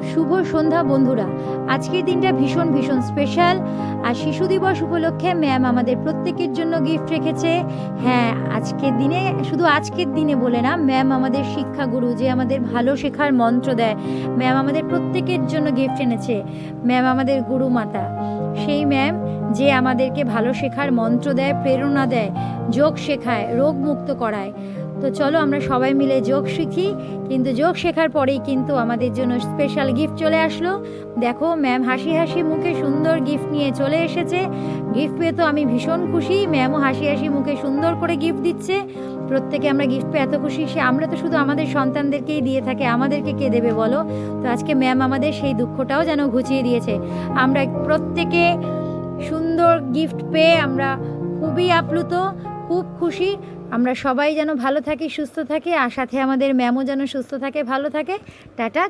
শুভ সন্ধ্যা বন্ধুরা। আজকের দিনটা ভীষণ ভীষণ স্পেশাল। আর শিশু দিবস উপলক্ষে ম্যাম আমাদের প্রত্যেকের জন্য গিফট রেখেছে। হ্যাঁ, আজকের দিনে, শুধু আজকের দিনে বলে না, ম্যাম আমাদের শিক্ষাগুরু, যে আমাদের ভালো শেখার মন্ত্র দেয়। ম্যাম আমাদের প্রত্যেকের জন্য গিফট এনেছে। ম্যাম আমাদের গুরু মাতা, সেই ম্যাম যে আমাদেরকে ভালো শেখার মন্ত্র দেয়, প্রেরণা দেয়, যোগ শেখায়, রোগ মুক্ত করায়। তো চলো আমরা সবাই মিলে যোগ শিখি। কিন্তু যোগ শেখার পরেই কিন্তু আমাদের জন্য স্পেশাল গিফট চলে আসলো। দেখো, ম্যাম হাসি হাসি মুখে সুন্দর গিফট নিয়ে চলে এসেছে। গিফট পেয়ে তো আমি ভীষণ খুশি। ম্যামও হাসি হাসি মুখে সুন্দর করে গিফট দিচ্ছে। প্রত্যেকে আমরা গিফট পেয়ে এত খুশি। আমরা তো শুধু আমাদের সন্তানদেরকেই দিয়ে থাকি, আমাদেরকে কে দেবে বলো? তো আজকে ম্যাম আমাদের সেই দুঃখটাও যেন ঘুচিয়ে দিয়েছে। আমরা প্রত্যেকে সুন্দর গিফট পেয়ে আমরা খুবই আপ্লুত, খুব খুশি। আমরা সবাই যেন ভালো থাকি, সুস্থ থাকি, আর সাথে আমাদের ম্যামও যেন সুস্থ থাকে, ভালো থাকে। টাটা।